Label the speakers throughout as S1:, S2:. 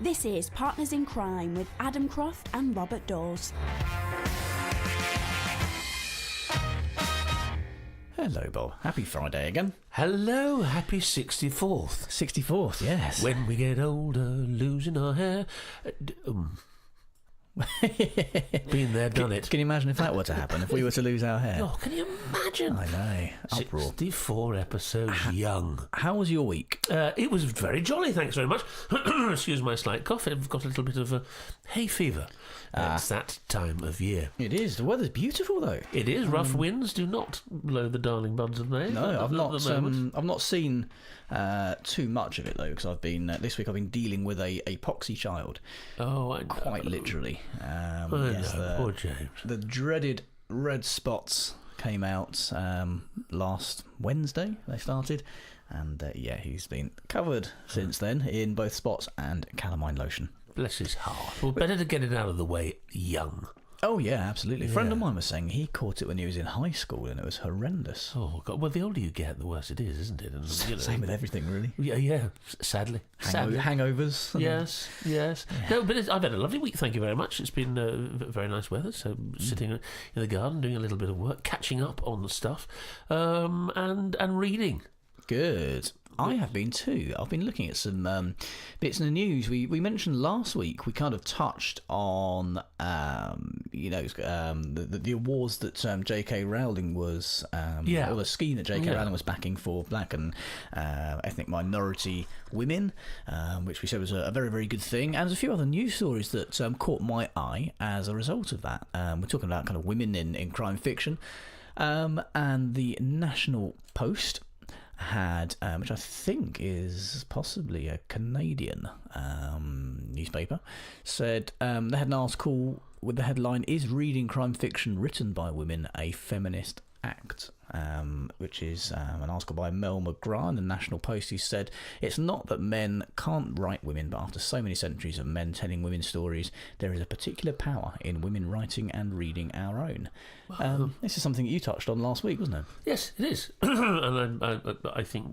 S1: This is Partners in Crime with Adam Croft and Robert Dawes.
S2: Hello, Bob. Happy Friday again.
S3: Hello, happy 64th.
S2: 64th, yes.
S3: When we get older, losing our hair. Been there, done it.
S2: Can you imagine if that were to happen, if we were to lose our hair?
S3: Oh, can you imagine?
S2: I know. Uproar.
S3: 64 episodes young.
S2: How was your week?
S3: It was very jolly, thanks very much. Excuse my slight cough. I've got a little bit of a hay fever. It's that time of year.
S2: It is. The weather's beautiful, though.
S3: It is. Rough winds do not blow the darling buds of May.
S2: No, I've not seen too much of it, though, because I've been this week I've been dealing with a poxy child.
S3: Oh, I know.
S2: Quite literally.
S3: Poor James.
S2: The dreaded red spots came out last Wednesday. They started, and he's been covered since then in both spots and calamine lotion.
S3: Bless his heart. Well, better to get it out of the way young.
S2: Oh, yeah, absolutely. A friend of mine was saying he caught it when he was in high school and it was horrendous.
S3: Oh, God. Well, the older you get, the worse it is, isn't it? And,
S2: Same with everything, really.
S3: Yeah. Sadly.
S2: Hangovers.
S3: Yes. Yeah. No, but I've had a lovely week, thank you very much. It's been very nice weather, so sitting in the garden, doing a little bit of work, catching up on the stuff, and reading.
S2: Good. I have been too. I've been looking at some bits in the news. We mentioned last week, we kind of touched on the awards that J.K. Rowling was or the scheme that J.K. Rowling was backing for black and ethnic minority women, which we said was a very, very good thing. And there's a few other news stories that caught my eye as a result of that. We're talking about kind of women in crime fiction, and the National Post had, which I think is possibly a Canadian newspaper, said they had an article with the headline, "Is reading crime fiction written by women a feminist act?" Which is an article by Mel McGrath in the National Post, who said, "It's not that men can't write women, but after so many centuries of men telling women's stories, there is a particular power in women writing and reading our own." This is something that you touched on last week, wasn't it?
S3: Yes, it is. And I think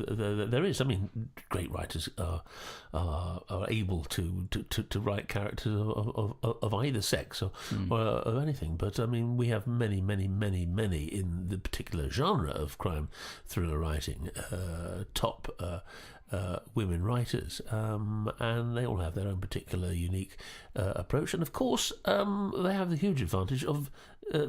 S3: there is. I mean, great writers are able to write characters of either sex or of anything. But I mean, we have many in the particular genre of crime thriller writing, top women writers, and they all have their own particular unique approach. And of course, they have the huge advantage of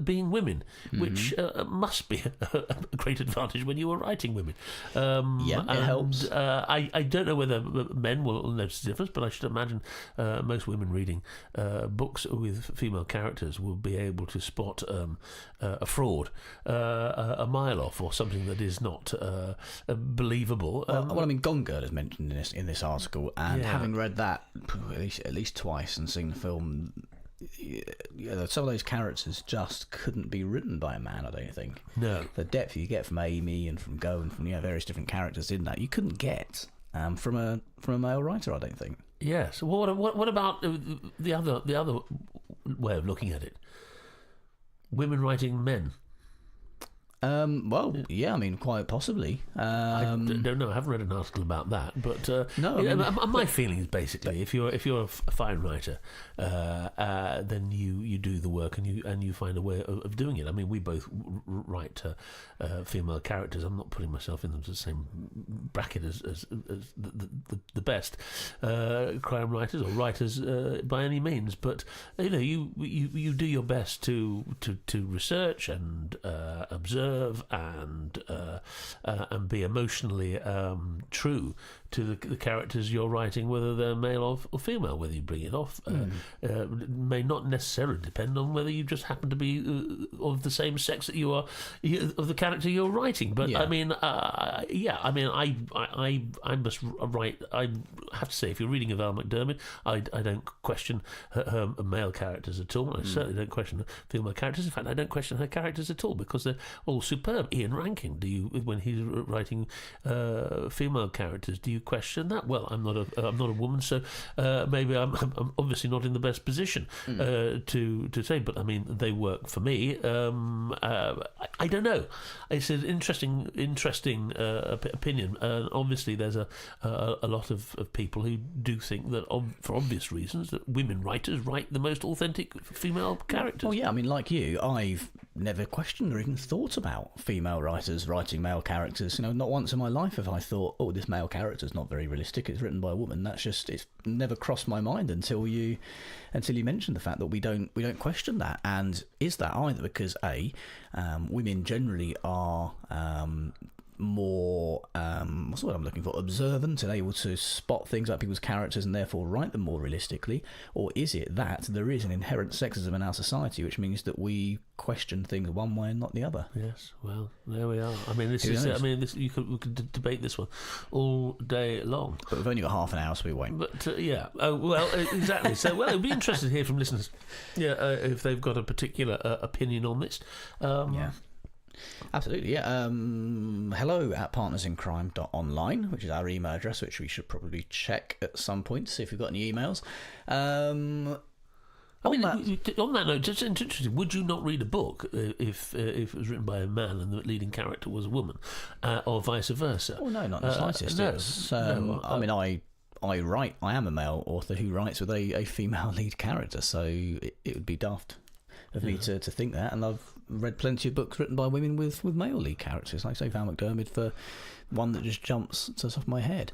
S3: being women, which must be a great advantage when you are writing women.
S2: It helps.
S3: I don't know whether men will notice the difference, but I should imagine most women reading books with female characters will be able to spot a fraud a mile off, or something that is not believable.
S2: Well, I mean, Gone Girl is mentioned in this article, and having read that at least twice and seen the film, some of those characters just couldn't be written by a man, I don't think.
S3: No. The
S2: depth you get from Amy and from Go and from various different characters in that, you couldn't get from a male writer, I don't think.
S3: Yes. Well, what about the other way of looking at it? Women writing men.
S2: I mean, quite possibly.
S3: I don't know. I haven't read an article about that, but my feeling is basically, if you're a fine writer, then you do the work and you find a way of doing it. I mean, we both write female characters. I'm not putting myself in the same bracket as the best crime writers or writers by any means, but you do your best to research and observe and be emotionally true to the characters you're writing, whether they're male or female. Whether you bring it off may not necessarily depend on whether you just happen to be of the same sex that you are of the character you're writing. But I mean, I must write. I have to say, if you're reading of Val McDermid, I don't question her male characters at all. I certainly don't question her female characters. In fact, I don't question her characters at all, because they're all superb. Ian Rankin, when he's writing female characters, do you you question that? Well, I'm not a woman, so maybe I'm obviously not in the best position to say. But I mean, they work for me. I don't know. It's an interesting opinion. Obviously, there's a lot of people who do think that, for obvious reasons, that women writers write the most authentic female characters.
S2: Well, yeah, I mean, like you, I've never questioned or even thought about female writers writing male characters. Not once in my life have I thought, oh, this male character's not very realistic, it's written by a woman. It's never crossed my mind until you mentioned the fact that we don't question that. And is that either because women generally are more what's the word I'm looking for, observant and able to spot things about people's characters and therefore write them more realistically, or is it that there is an inherent sexism in our society which means that we question things one way and not the other?
S3: Yes, well, there we are. I mean, we could debate this one all day long,
S2: but we've only got half an hour, so we won't.
S3: But exactly. So it'd be interesting to hear from listeners if they've got a particular opinion on this.
S2: Absolutely, yeah. Hello at partnersincrime.online, which is our email address, which we should probably check at some point to see if we've got any emails.
S3: On that note, just interesting, would you not read a book if it was written by a man and the leading character was a woman, or vice versa?
S2: Oh, no, not in the slightest. I write. I am a male author who writes with a female lead character, so it would be daft of me to think that, and I've read plenty of books written by women with male lead characters, like say Val McDermid, for one that just jumps to the top of my head.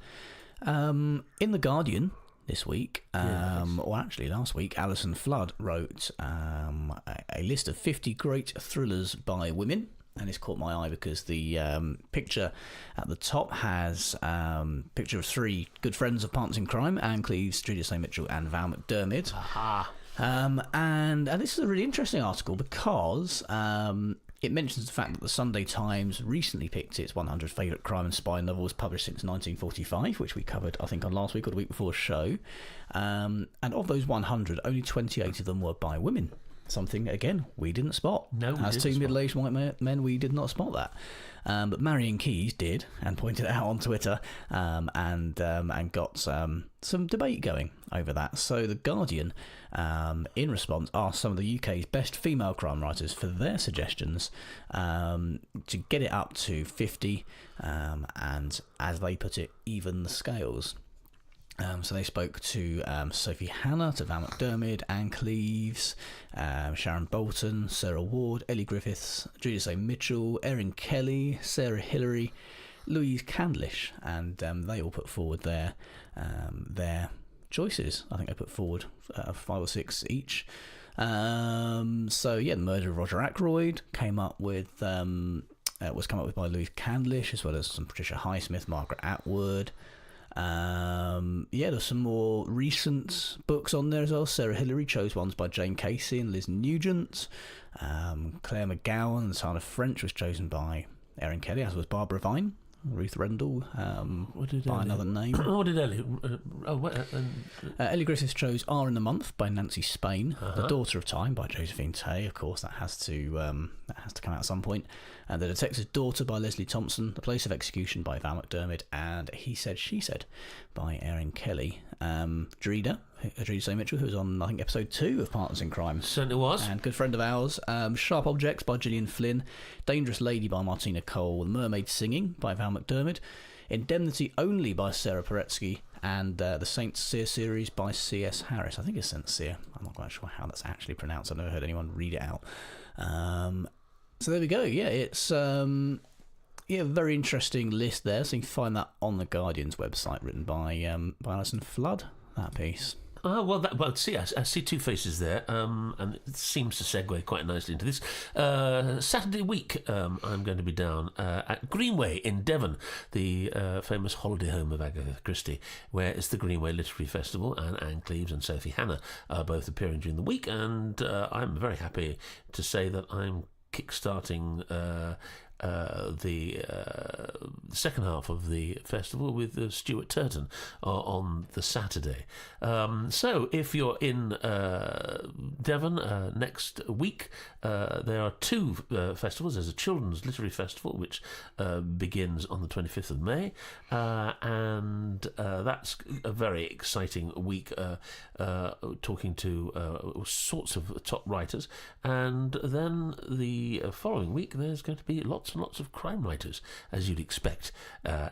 S2: In The Guardian this week, or actually last week, Alison Flood wrote a list of 50 great thrillers by women, and it's caught my eye because the picture at the top has picture of three good friends of partners in crime: Anne Cleves, Julia St. Mitchell and Val McDermid.
S3: Aha.
S2: And this is a really interesting article because it mentions the fact that the Sunday Times recently picked its 100 favourite crime and spy novels published since 1945, which we covered, I think, on last week or the week before show. And of those 100, only 28 of them were by women. Something, again, we didn't spot.
S3: No,
S2: as two middle-aged white men, we did not spot that. But Marion Keyes did, and pointed it out on Twitter, and got some debate going over that. So The Guardian, in response, asked some of the UK's best female crime writers for their suggestions to get it up to 50, and, as they put it, even the scales. So they spoke to Sophie Hannah, to Val McDermid, Anne Cleves, Sharon Bolton, Sarah Ward, Ellie Griffiths, Julia St. Mitchell, Erin Kelly, Sarah Hillary, Louise Candlish, and they all put forward their choices. I think they put forward 5 or 6 each. So yeah, The Murder of Roger Ackroyd came up with was come up with by Louise Candlish, as well as some Patricia Highsmith, Margaret Atwood. There's some more recent books on there as well. Sarah Hillary chose ones by Jane Casey and Liz Nugent. Claire McGowan and Tana French was chosen by Erin Kelly, as was Barbara Vine. Ruth Rendell, by another name.
S3: What did Ellie?
S2: Ellie Griffiths chose R in the Month by Nancy Spain. The Daughter of Time by Josephine Tay. Of course, that has to come out at some point. And The Detective's Daughter by Leslie Thompson. The Place of Execution by Val McDermid. And He Said, She Said by Erin Kelly. Julia St. Mitchell, who was on, I think, episode 2 of Partners in Crime.
S3: Certainly was.
S2: And good friend of ours. Sharp Objects by Gillian Flynn. Dangerous Lady by Martina Cole. The Mermaid Singing by Val McDermid. Indemnity Only by Sarah Paretsky. And the Saint Cyr series by C.S. Harris. I think it's Saint Cyr. I'm not quite sure how that's actually pronounced. I've never heard anyone read it out. So there we go. Yeah, it's a very interesting list there. So you can find that on the Guardian's website, written by Alison Flood, that piece.
S3: See, I see two faces there, and it seems to segue quite nicely into this. Saturday week, I'm going to be down at Greenway in Devon, the famous holiday home of Agatha Christie, where it's the Greenway Literary Festival, and Anne Cleves and Sophie Hannah are both appearing during the week, and I'm very happy to say that I'm kickstarting the second half of the festival with Stuart Turton on the Saturday. So if you're in Devon next week, there are two festivals. There's a children's literary festival which begins on the 25th of May, and that's a very exciting week, talking to all sorts of top writers. And then the following week there's going to be lots and lots of crime writers, as you'd expect,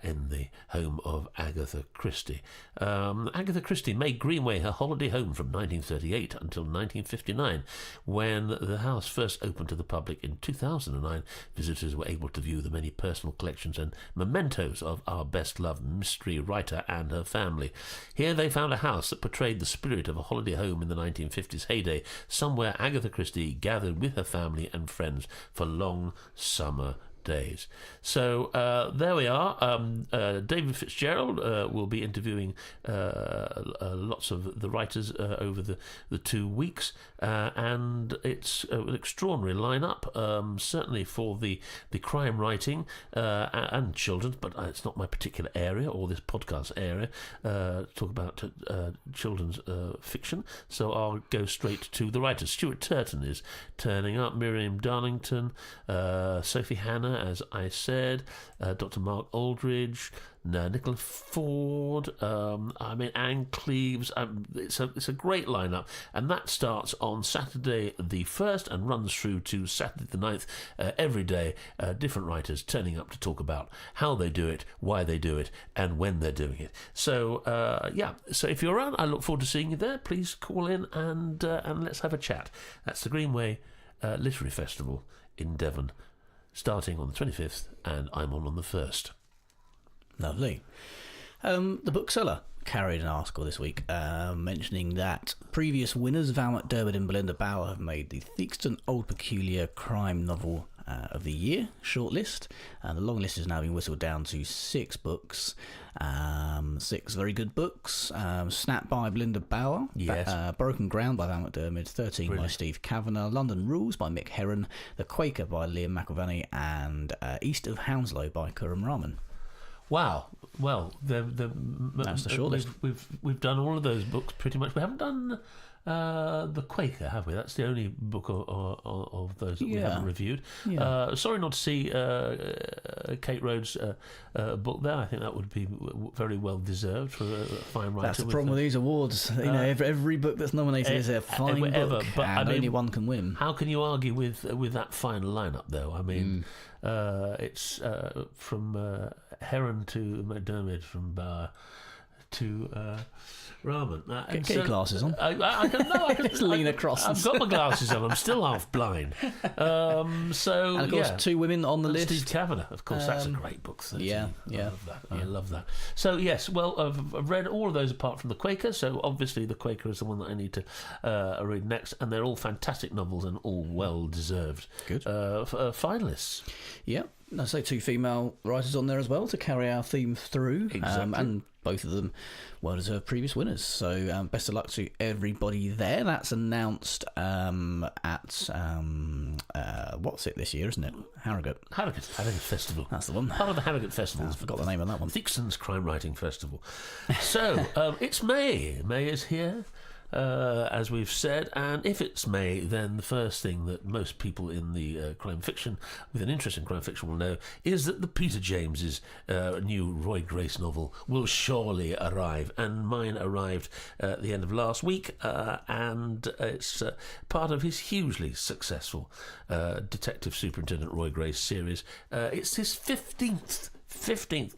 S3: in the home of Agatha Christie. Agatha Christie made Greenway her holiday home from 1938 until 1959, when the house first opened to the public in 2009. Visitors were able to view the many personal collections and mementos of our best-loved mystery writer and her family. Here they found a house that portrayed the spirit of a holiday home in the 1950s heyday, somewhere Agatha Christie gathered with her family and friends for long summer days. So there we are. David Fitzgerald will be interviewing lots of the writers over the 2 weeks, and it's an extraordinary lineup, certainly for the crime writing and children's, but it's not my particular area or this podcast area, talk about children's fiction, so I'll go straight to the writers. Stuart Turton is turning up, Miriam Darlington, Sophie Hannah, as I said, Dr. Mark Aldridge, Nicola Ford, Anne Cleves. It's a great lineup, and that starts on Saturday the 1st and runs through to Saturday the 9th. Every day, different writers turning up to talk about how they do it, why they do it, and when they're doing it. So so if you're around, I look forward to seeing you there. Please call in and let's have a chat. That's the Greenway Literary Festival in Devon, starting on the 25th, and I'm on the 1st.
S2: Lovely. The Bookseller carried an article this week mentioning that previous winners, Val McDermid and Belinda Bauer, have made the Theakston Old Peculiar Crime Novel of the Year shortlist, and the long list is now being whittled down to 6 books. 6 very good books. Snap by Belinda Bauer,
S3: yes.
S2: Broken Ground by Val McDermid, 13 Brilliant. By Steve Kavanagh, London Rules by Mick Heron, The Quaker by Liam McIlvanney, and East of Hounslow by Khurram Rahman.
S3: Wow. Well,
S2: that's the shortlist.
S3: We've done all of those books pretty much. We haven't done The Quaker, have we? That's the only book of those that we haven't reviewed. Yeah. Sorry not to see Kate Rhodes' book there. I think that would be very well deserved for a fine writer.
S2: That's the problem with these awards. Every book that's nominated is a fine book, but and only one can win.
S3: How can you argue with that fine lineup, though? I mean, it's from Heron to McDermid, from Bauer to Rahman.
S2: Get your glasses on.
S3: I can
S2: just lean across.
S3: I've got my glasses on. I'm still half blind. And
S2: of course, 2 women on the list.
S3: Steve Kavanagh, of course, that's a great book. 13.
S2: Yeah.
S3: I love that. So yes, well, I've read all of those apart from The Quaker. So obviously, The Quaker is the one that I need to read next, and they're all fantastic novels and all well deserved.
S2: Good
S3: finalists.
S2: Yeah. I say 2 female writers on there as well to carry our theme through.
S3: Exactly.
S2: And both of them well-deserved previous winners. So best of luck to everybody there. That's announced at what's it this year, isn't it? Harrogate
S3: Festival.
S2: That's the one.
S3: Part of the Harrogate Festival.
S2: I forgot the name of that one.
S3: Theakston's Crime Writing Festival. So it's May. May is here. As we've said, and if it's May, then the first thing that most people in the crime fiction, with an interest in crime fiction, will know is that the Peter James's new Roy Grace novel will surely arrive, and mine arrived at the end of last week, and it's part of his hugely successful Detective Superintendent Roy Grace series. It's his 15th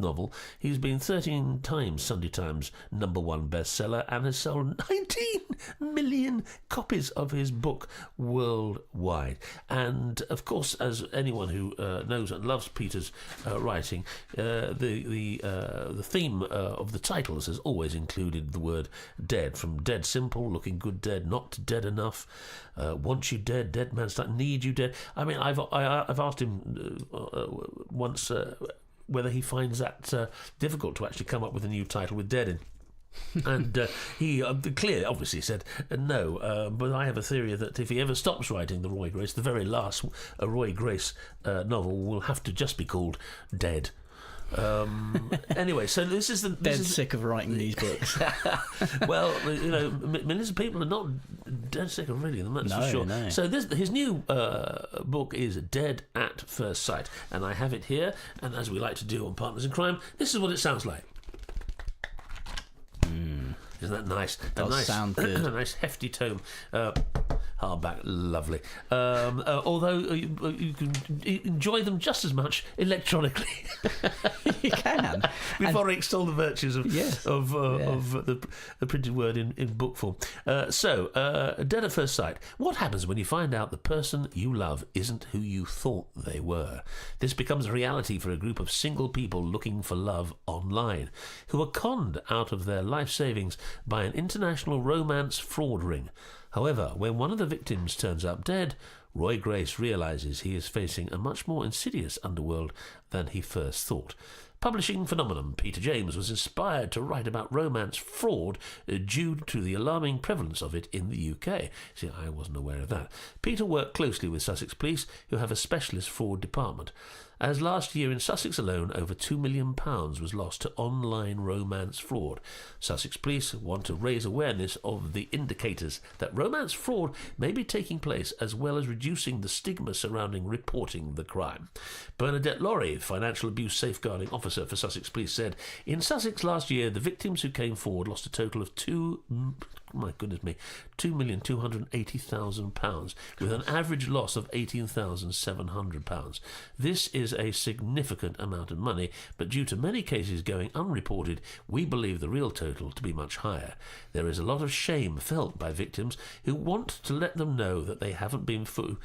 S3: novel. He's been 13 times Sunday Times #1 bestseller and has sold 19 million copies of his book worldwide. And of course, as anyone who knows and loves Peter's writing, the theme of the titles has always included the word dead, from dead simple, looking good dead, not dead enough, want you dead, dead man start, need you dead. I mean, I've asked him once whether he finds that difficult to actually come up with a new title with dead in. And he clearly, obviously said no, but I have a theory that if he ever stops writing the Roy Grace, the very last Roy Grace novel will have to just be called Dead. Anyway, so this is
S2: sick of writing these books.
S3: Well, millions of people are not dead sick of reading them, that's for sure. No. So his new book is Dead at First Sight, and I have it here, and as we like to do on Partners in Crime, this is what it sounds like. Isn't that nice?
S2: Does sound good.
S3: A nice hefty tome. Hardback, lovely. Although you can enjoy them just as much electronically.
S2: You can.
S3: Before I extol the virtues of the printed word in book form. Dead at First Sight. What happens when you find out the person you love isn't who you thought they were? This becomes a reality for a group of single people looking for love online, who are conned out of their life savings by an international romance fraud ring. However, when one of the victims turns up dead, Roy Grace realises he is facing a much more insidious underworld than he first thought. Publishing phenomenon Peter James was inspired to write about romance fraud due to the alarming prevalence of it in the UK. See, I wasn't aware of that. Peter worked closely with Sussex Police, who have a specialist fraud department. As last year in Sussex alone, over £2 million was lost to online romance fraud. Sussex Police want to raise awareness of the indicators that romance fraud may be taking place, as well as reducing the stigma surrounding reporting the crime. Bernadette Laurie, Financial Abuse Safeguarding Officer for Sussex Police, said, in Sussex last year, the victims who came forward lost a total of £2,280,000, with an average loss of £18,700. This is a significant amount of money, but due to many cases going unreported, we believe the real total to be much higher. There is a lot of shame felt by victims who want to let them know that they haven't been foolish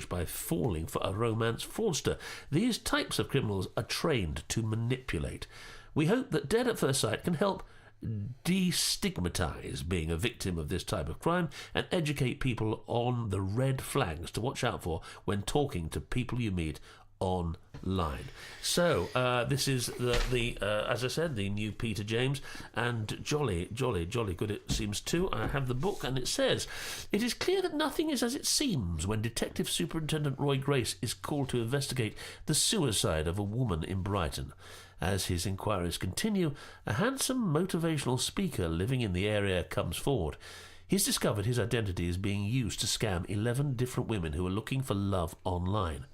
S3: by falling for a romance fraudster. These types of criminals are trained to manipulate. We hope that Dead at First Sight can help destigmatise being a victim of this type of crime and educate people on the red flags to watch out for when talking to people you meet online. So this is the as I said, the new Peter James, and jolly good it seems too. I have the book, and it says, it is clear that nothing is as it seems when Detective Superintendent Roy Grace is called to investigate the suicide of a woman in Brighton. As his inquiries continue, a handsome motivational speaker living in the area comes forward. He's discovered his identity is being used to scam 11 different women who are looking for love online.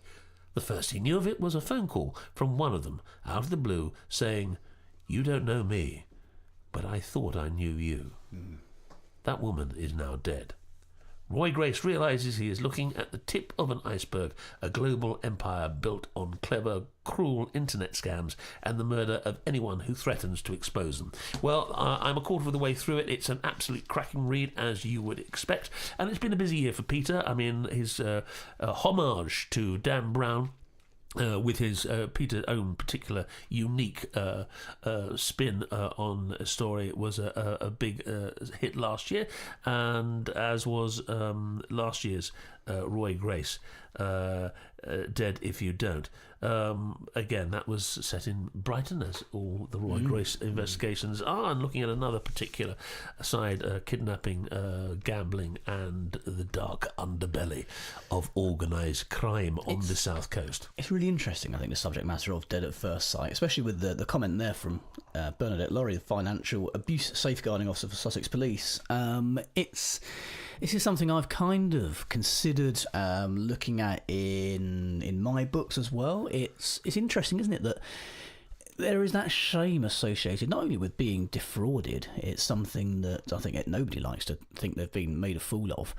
S3: The first he knew of it was a phone call from one of them, out of the blue, saying, "You don't know me, but I thought I knew you." That woman is now dead. Roy Grace realises he is looking at the tip of an iceberg, a global empire built on clever, cruel internet scams and the murder of anyone who threatens to expose them. Well, I'm a quarter of the way through it. It's an absolute cracking read, as you would expect. And it's been a busy year for Peter. I mean, his homage to Dan Brown, with his Peter's own particular unique spin on a story, was a big hit last year, and as was last year's Roy Grace, Dead If You Don't. Again, that was set in Brighton, as all the Roy Grace investigations are, and looking at another particular side, kidnapping, gambling, and the dark underbelly of organised crime on the south coast. It's
S2: really interesting, I think, the subject matter of Dead at First Sight, especially with the comment there from Bernadette Laurie, the Financial Abuse Safeguarding Officer for Sussex Police. This is something I've kind of considered looking at in my books as well. It's interesting, isn't it, that there is that shame associated not only with being defrauded. It's something that I think nobody likes to think they've been made a fool of,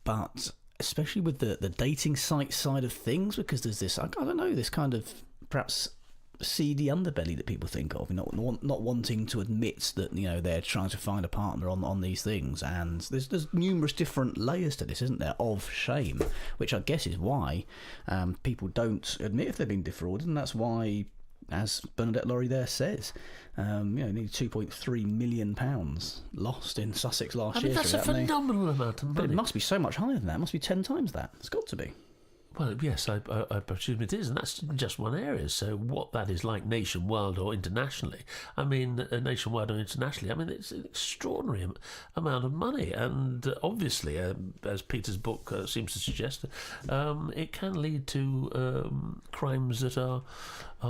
S2: but especially with the dating site side of things, because there's this, I don't know, this kind of perhaps seedy underbelly that people think of, not wanting to admit that, you know, they're trying to find a partner on these things, and there's numerous different layers to this, isn't there, of shame, which I guess is why people don't admit if they've been defrauded, and that's why, as Bernadette Laurie there says, nearly £2.3 million lost in Sussex last year.
S3: That's a phenomenal amount of money.
S2: But it must be so much higher than that. It must be 10 times that. It's got to be.
S3: Well, yes, I presume it is, and that's just one area. So what that is like nationwide or internationally, nationwide or internationally, it's an extraordinary amount of money. And obviously, as Peter's book seems to suggest, it can lead to crimes that are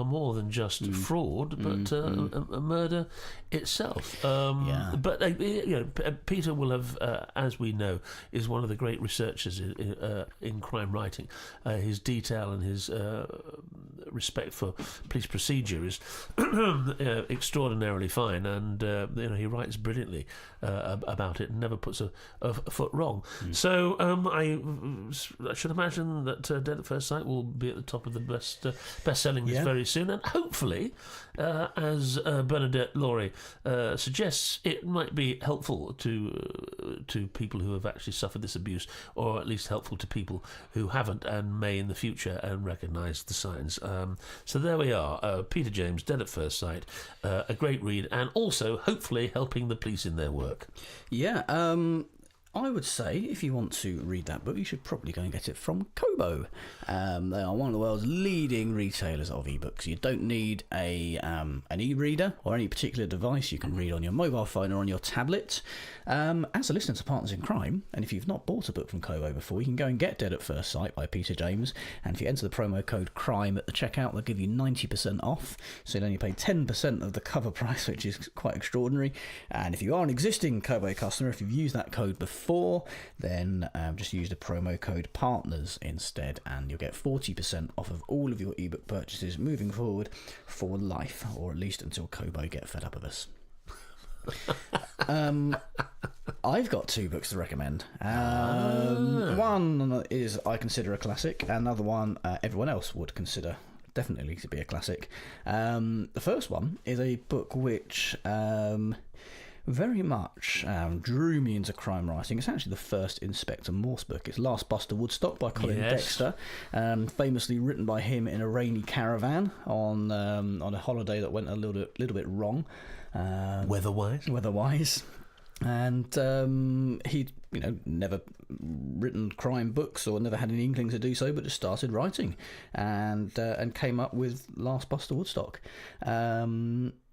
S3: more than just fraud, but a murder itself. But Peter will have, as we know, is one of the great researchers in crime writing. His detail and his respect for police procedure is extraordinarily fine, and he writes brilliantly about it and never puts a foot wrong. So I should imagine that Dead at First Sight will be at the top of the best-selling list very soon, and hopefully, as Bernadette Laurie suggests, it might be helpful to people who have actually suffered this abuse, or at least helpful to people who haven't and may in the future and recognise the signs. So there we are, Peter James, Dead at First Sight, a great read, and also hopefully helping the police in their work.
S2: Yeah, I would say if you want to read that book, you should probably go and get it from Kobo. They are one of the world's leading retailers of ebooks. You don't need an e-reader or any particular device. You can read on your mobile phone or on your tablet. As a listener to Partners in Crime, and if you've not bought a book from Kobo before, you can go and get Dead at First Sight by Peter James, and if you enter the promo code CRIME at the checkout, they'll give you 90% off, so you'll only pay 10% of the cover price, which is quite extraordinary. And if you are an existing Kobo customer, if you've used that code before, then just use the promo code PARTNERS instead, and you'll get 40% off of all of your ebook purchases moving forward for life, or at least until Kobo get fed up of us. I've got two books to recommend. One is I consider a classic, and another one everyone else would consider definitely to be a classic. The first one is a book which very much drew me into crime writing. It's actually the first Inspector Morse book. It's Last Bus to Woodstock by Colin Dexter, famously written by him in a rainy caravan on a holiday that went a little bit wrong. Weather-wise. And he'd never written crime books or never had any inkling to do so, but just started writing and came up with Last Bus to Woodstock.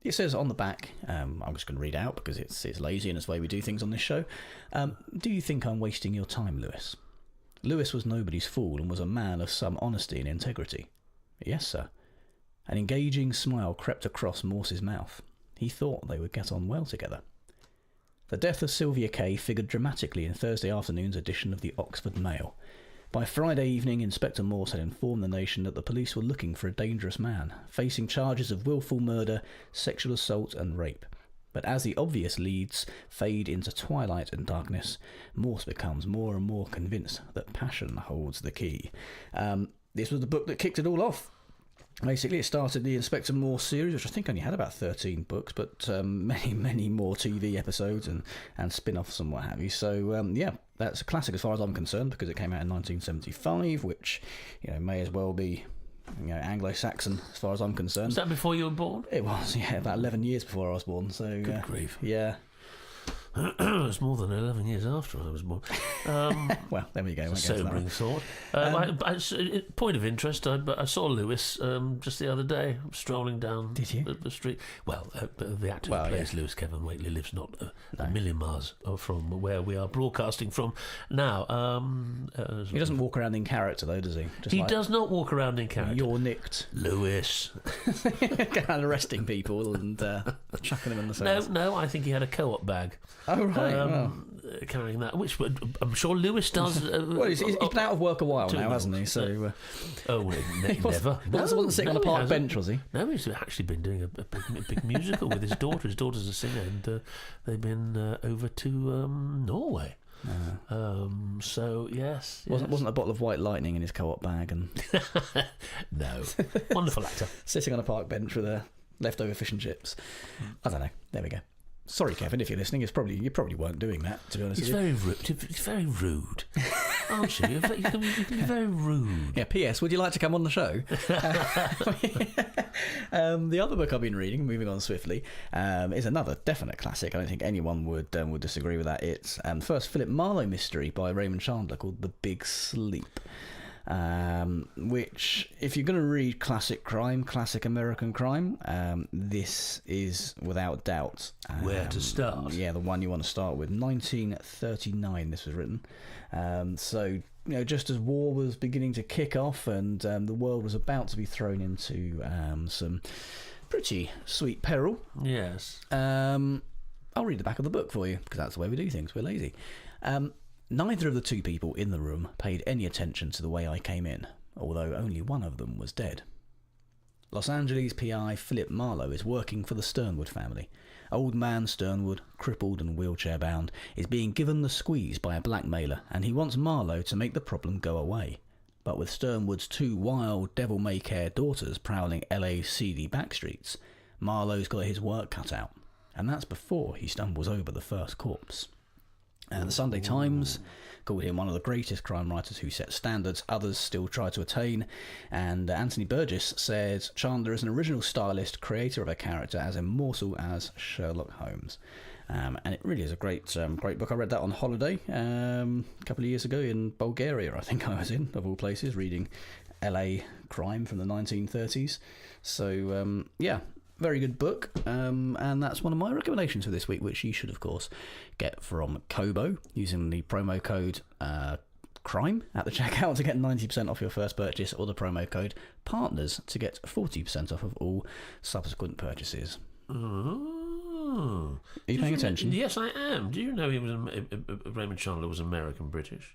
S2: It says on the back, I'm just going to read out because it's lazy and it's the way we do things on this show. Do you think I'm wasting your time, Lewis? Lewis was nobody's fool and was a man of some honesty and integrity. Yes, sir. An engaging smile crept across Morse's mouth. He thought they would get on well together. The death of Sylvia Kay figured dramatically in Thursday afternoon's edition of the Oxford Mail. By Friday evening, Inspector Morse had informed the nation that the police were looking for a dangerous man, facing charges of willful murder, sexual assault and rape. But as the obvious leads fade into twilight and darkness, Morse becomes more and more convinced that passion holds the key. This was the book that kicked it all off. Basically, it started the Inspector Morse series, which I think only had about 13 books, but many, many more TV episodes and spin-offs and what have you. So, that's a classic as far as I'm concerned, because it came out in 1975, which may as well be Anglo-Saxon as far as I'm concerned.
S3: Was that before you were born?
S2: It was, yeah, about 11 years before I was born. So
S3: good grief.
S2: Yeah.
S3: It's more than 11 years after I was born.
S2: Well, there we go.
S3: It's a sobering thought. Point of interest, I saw Lewis just the other day, strolling down the street. Well, the actor who plays Lewis, Kevin Whately, lives not a million miles from where we are broadcasting from now.
S2: He doesn't walk around in character, though, does he?
S3: He does not walk around in character.
S2: You're nicked.
S3: Lewis.
S2: Going around arresting people and chucking them in the cells.
S3: No, I think he had a co-op bag.
S2: Oh, right.
S3: Carrying that, which I'm sure Lewis does.
S2: Well, he's been out of work a while now, hasn't he? So,
S3: never.
S2: He wasn't sitting on a park bench, was he?
S3: No, he's actually been doing a big musical with his daughter. His daughter's a singer, and they've been over to Norway. So yes,
S2: wasn't a bottle of White Lightning in his co-op bag, and
S3: no, wonderful actor
S2: sitting on a park bench with leftover fish and chips. I don't know. There we go. Sorry, Kevin, if you're listening, you probably weren't doing that, to be honest.
S3: It's very rude, aren't you? You can be very rude.
S2: Yeah. P.S. Would you like to come on the show? The other book I've been reading, moving on swiftly, is another definite classic. I don't think anyone would disagree with that. It's the first Philip Marlowe mystery by Raymond Chandler called The Big Sleep. which, if you're going to read classic crime, classic American crime, this is without doubt
S3: where to start.
S2: Yeah, the one you want to start with. 1939 this was written. So, just as war was beginning to kick off and the world was about to be thrown into some pretty sweet peril.
S3: Yes.
S2: I'll read the back of the book for you, because that's the way we do things. We're lazy. Neither of the two people in the room paid any attention to the way I came in, although only one of them was dead. Los Angeles PI Philip Marlowe is working for the Sternwood family. Old man Sternwood, crippled and wheelchair-bound, is being given the squeeze by a blackmailer, and he wants Marlowe to make the problem go away. But with Sternwood's two wild, devil-may-care daughters prowling LA's seedy backstreets, Marlowe's got his work cut out. And that's before he stumbles over the first corpse. The Sunday Times called him one of the greatest crime writers who set standards others still try to attain. And Anthony Burgess said Chandler is an original stylist, creator of a character as immortal as Sherlock Holmes. And it really is a great book. I read that on holiday a couple of years ago in Bulgaria, I think I was in, of all places, reading LA crime from the 1930s. So, very good book, and that's one of my recommendations for this week, which you should, of course, get from Kobo using the promo code CRIME at the checkout to get 90% off your first purchase, or the promo code PARTNERS to get 40% off of all subsequent purchases.
S3: Oh.
S2: Are you paying attention?
S3: Yes, I am. Do you know Raymond Chandler was American-British?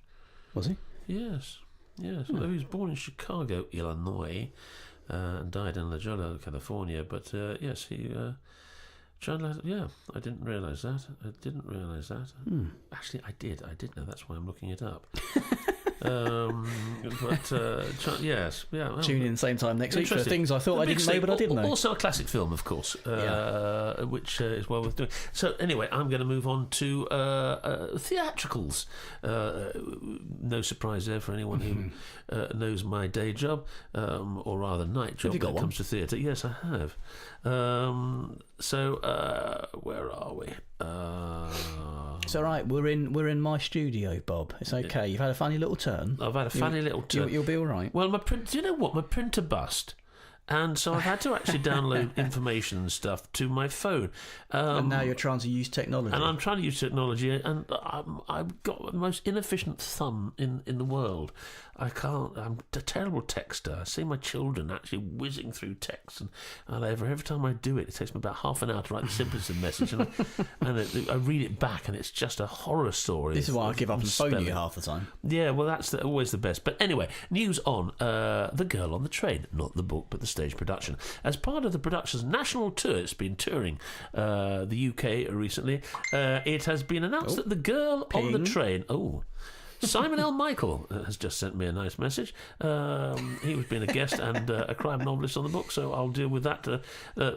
S2: Was he?
S3: Yes. Although he was born in Chicago, Illinois, and died in La Jolla, California. But yes, he Chandler. Yeah, I didn't realise that. Actually, I did know. That's why I'm looking it up. Yes, yeah. Well,
S2: tune in same time next week for things I thought I didn't know, but I did know.
S3: Also a classic film, of course, which is well worth doing. So anyway, I'm going to move on to theatricals. No surprise there for anyone who knows my day job, or rather night job when it comes to theatre. Yes, I have. So where are we?
S2: It's all right. We're in my studio, Bob. It's okay. You've had a funny little turn.
S3: I've had a funny little turn.
S2: You'll be all right.
S3: Well, do you know what? My printer bust. And so I've had to actually download information and stuff to my phone.
S2: And now you're trying to use technology.
S3: And I'm trying to use technology, and I've got the most inefficient thumb in the world. I can't. I'm a terrible texter. I see my children actually whizzing through text, and every time I do it, it takes me about half an hour to write the Simpleton message, and I read it back, and it's just a horror story.
S2: This is why I give up and phone you half the time.
S3: Yeah, well, that's always the best. But anyway, news on The Girl on the Train, not the book, but the stage production. As part of the production's national tour, it's been touring the UK recently. It has been announced that The Girl on the Train... Simon L. Michael has just sent me a nice message. He was being a guest and a crime novelist on the book, so I'll deal with that.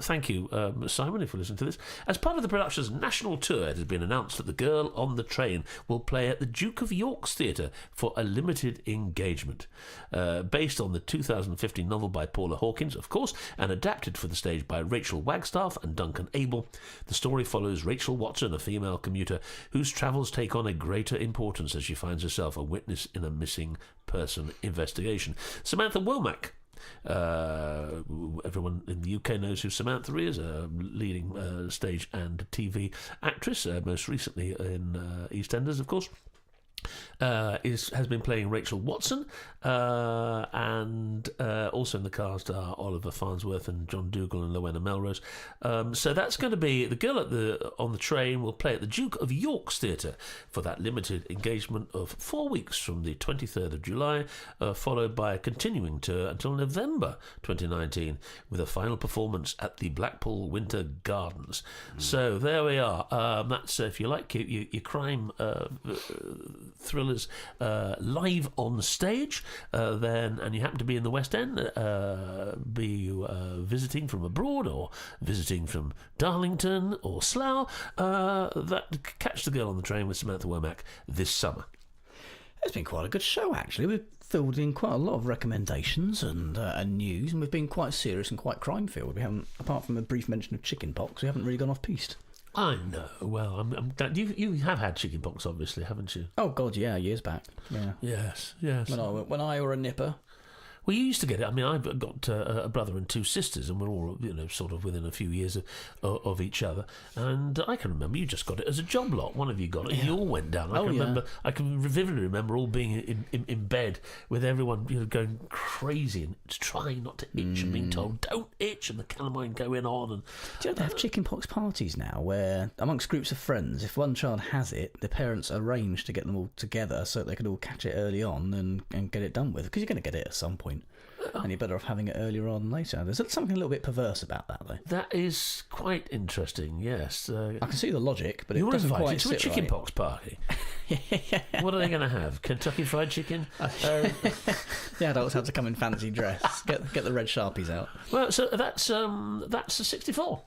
S3: Thank you, Simon, if you listen to this. As part of the production's national tour, it has been announced that The Girl on the Train will play at the Duke of York's Theatre for a limited engagement. Based on the 2015 novel by Paula Hawkins, of course, and adapted for the stage by Rachel Wagstaff and Duncan Abel, the story follows Rachel Watson, a female commuter whose travels take on a greater importance as she finds herself a witness in a missing person investigation. Samantha Womack, everyone in the UK knows who Samantha is, a leading stage and TV actress, most recently in EastEnders, of course. Has been playing Rachel Watson, and also in the cast are Oliver Farnsworth and John Dougal and Rowena Melrose. So that's going to be The Girl on the Train will play at the Duke of York's Theatre for that limited engagement of 4 weeks from the 23rd of July, followed by a continuing tour until November 2019 with a final performance at the Blackpool Winter Gardens. So there we are. That's if you like your crime thrillers live on stage, and you happen to be in the West End, be you visiting from abroad or visiting from Darlington or Slough, catch The Girl on the Train with Samantha Womack this summer.
S2: It's been quite a good show, actually. We've filled in quite a lot of recommendations and news, and we've been quite serious and quite crime-filled. We haven't, apart from a brief mention of chicken pox, we haven't really gone off-piste.
S3: I know. Well, I'm glad you have had chicken pox, obviously, haven't you?
S2: Oh God, yeah, years back. Yeah.
S3: Yes.
S2: When I were a nipper.
S3: Well, you used to get it. I mean, I've got a brother and 2 sisters, and we're all, sort of within a few years of each other. And I can remember you just got it as a job lot. One of you got it, and you all went down. I can vividly remember all being in bed with everyone, going crazy and trying not to itch and being told don't itch, and the calamine going on. And
S2: do they have chickenpox parties now, where amongst groups of friends, if one child has it, the parents arrange to get them all together so that they could all catch it early on and get it done with, because you're going to get it at some point. And you're better off having it earlier on than later. There's something a little bit perverse about that, though.
S3: That is quite interesting, yes.
S2: I can see the logic, but it
S3: doesn't quite
S2: sit right.
S3: to a chicken pox party. What are they going to have? Kentucky Fried Chicken?
S2: The adults have to come in fancy dress. Get the red Sharpies out.
S3: Well, so that's a 64.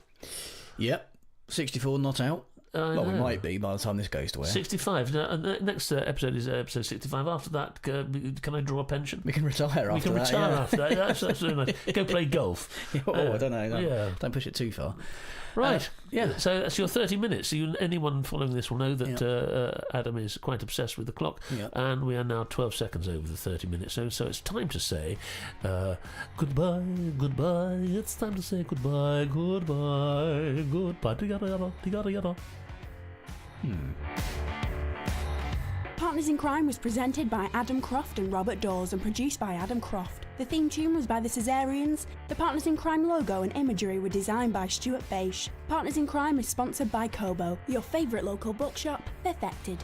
S2: Yep, 64 not out. Well, we might be by the time this goes to air.
S3: 65. Now, next episode is episode 65. After that, can I draw a pension?
S2: We can retire after that.
S3: After that. That's really nice. Go play golf.
S2: I don't know. No, don't push it too far.
S3: Right. So that's your 30 minutes. So anyone following this will know that Adam is quite obsessed with the clock.
S2: Yep.
S3: And we are now 12 seconds over the 30 minutes. So it's time to say goodbye. It's time to say goodbye. Yada.
S1: Partners in Crime was presented by Adam Croft and Robert Dawes and produced by Adam Croft. The theme tune was by the Caesareans. The Partners in Crime logo and imagery were designed by Stuart Beisch. Partners in Crime is sponsored by Kobo, your favourite local bookshop, perfected.